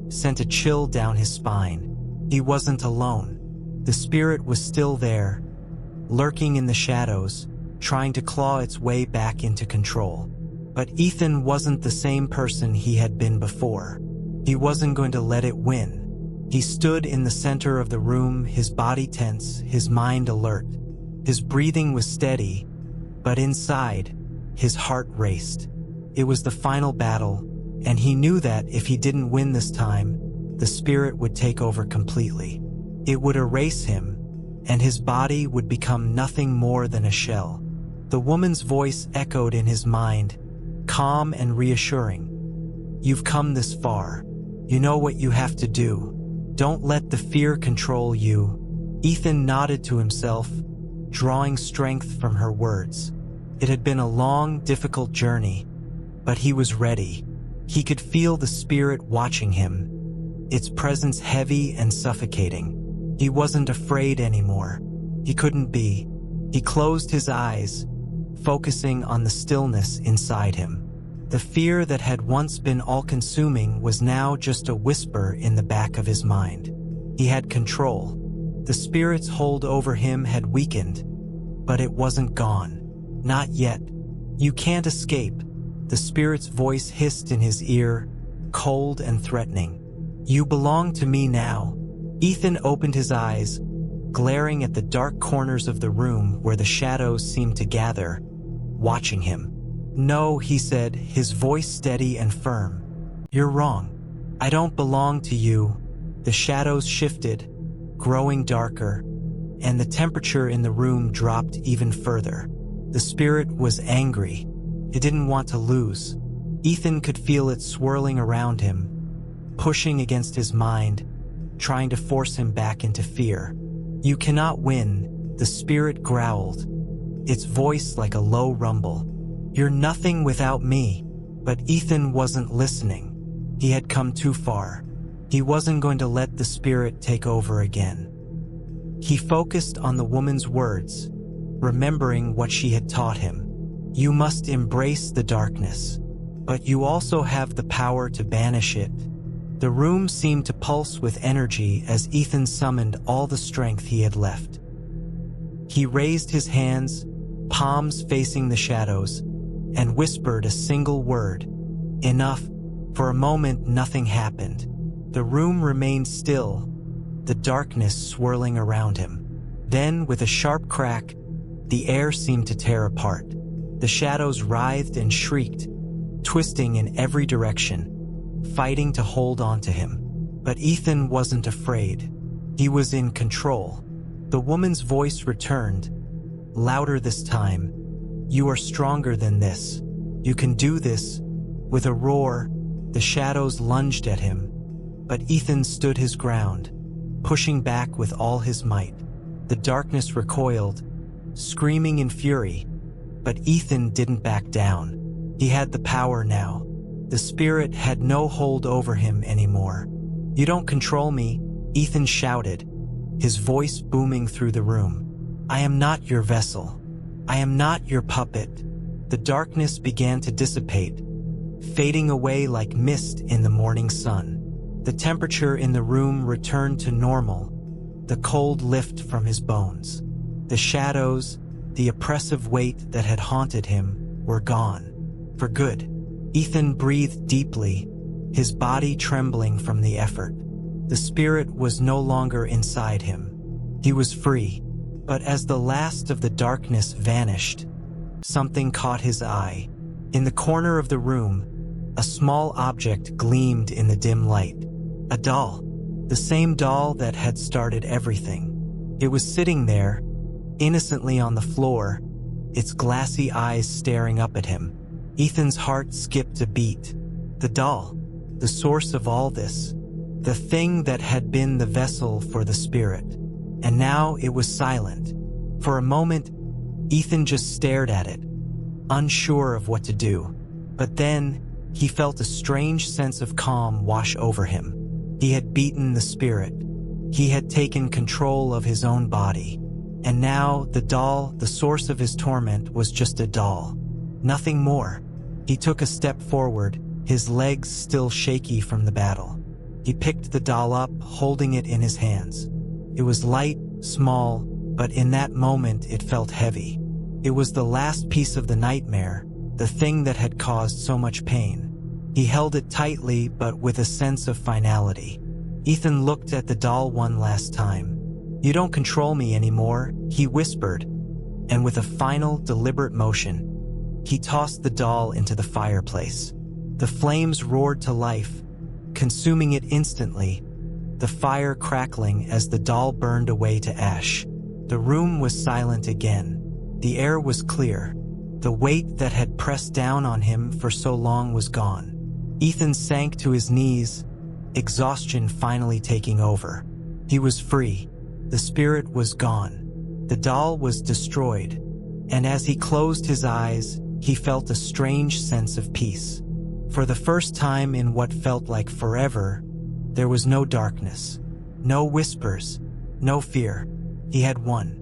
sent a chill down his spine. He wasn't alone. The spirit was still there, lurking in the shadows, trying to claw its way back into control. But Ethan wasn't the same person he had been before. He wasn't going to let it win. He stood in the center of the room, his body tense, his mind alert. His breathing was steady, but inside, his heart raced. It was the final battle, and he knew that if he didn't win this time, the spirit would take over completely. It would erase him, and his body would become nothing more than a shell. The woman's voice echoed in his mind, calm and reassuring. "You've come this far. You know what you have to do. Don't let the fear control you." Ethan nodded to himself, drawing strength from her words. It had been a long, difficult journey, but he was ready. He could feel the spirit watching him, its presence heavy and suffocating. He wasn't afraid anymore. He couldn't be. He closed his eyes, focusing on the stillness inside him. The fear that had once been all-consuming was now just a whisper in the back of his mind. He had control. The spirit's hold over him had weakened, but it wasn't gone. Not yet. "You can't escape," the spirit's voice hissed in his ear, cold and threatening. "You belong to me now." Ethan opened his eyes, glaring at the dark corners of the room where the shadows seemed to gather, watching him. "No," he said, his voice steady and firm. "You're wrong. I don't belong to you." The shadows shifted, growing darker, and the temperature in the room dropped even further. The spirit was angry. It didn't want to lose. Ethan could feel it swirling around him, pushing against his mind, trying to force him back into fear. "You cannot win," the spirit growled, its voice like a low rumble. "You're nothing without me." But Ethan wasn't listening. He had come too far. He wasn't going to let the spirit take over again. He focused on the woman's words, remembering what she had taught him. "You must embrace the darkness, but you also have the power to banish it." The room seemed to pulse with energy as Ethan summoned all the strength he had left. He raised his hands, palms facing the shadows, and whispered a single word. "Enough." For a moment, nothing happened. The room remained still, the darkness swirling around him. Then, with a sharp crack, the air seemed to tear apart. The shadows writhed and shrieked, twisting in every direction, fighting to hold on to him. But Ethan wasn't afraid. He was in control. The woman's voice returned, louder this time. "You are stronger than this. You can do this." With a roar, the shadows lunged at him, but Ethan stood his ground, pushing back with all his might. The darkness recoiled, screaming in fury, but Ethan didn't back down. He had the power now. The spirit had no hold over him anymore. "You don't control me," Ethan shouted, his voice booming through the room. "I am not your vessel. I am not your puppet." The darkness began to dissipate, fading away like mist in the morning sun. The temperature in the room returned to normal, the cold lift from his bones. The shadows, the oppressive weight that had haunted him, were gone. For good. Ethan breathed deeply, his body trembling from the effort. The spirit was no longer inside him. He was free. But as the last of the darkness vanished, something caught his eye. In the corner of the room, a small object gleamed in the dim light. A doll. The same doll that had started everything. It was sitting there, innocently on the floor, its glassy eyes staring up at him. Ethan's heart skipped a beat. The doll, the source of all this, the thing that had been the vessel for the spirit. And now it was silent. For a moment, Ethan just stared at it, unsure of what to do. But then, he felt a strange sense of calm wash over him. He had beaten the spirit. He had taken control of his own body. And now, the doll, the source of his torment, was just a doll. Nothing more. He took a step forward, his legs still shaky from the battle. He picked the doll up, holding it in his hands. It was light, small, but in that moment it felt heavy. It was the last piece of the nightmare, the thing that had caused so much pain. He held it tightly, but with a sense of finality. Ethan looked at the doll one last time. "You don't control me anymore," he whispered, and with a final, deliberate motion, he tossed the doll into the fireplace. The flames roared to life, consuming it instantly, the fire crackling as the doll burned away to ash. The room was silent again. The air was clear. The weight that had pressed down on him for so long was gone. Ethan sank to his knees, exhaustion finally taking over. He was free. The spirit was gone. The doll was destroyed. And as he closed his eyes, he felt a strange sense of peace. For the first time in what felt like forever, there was no darkness, no whispers, no fear. He had won.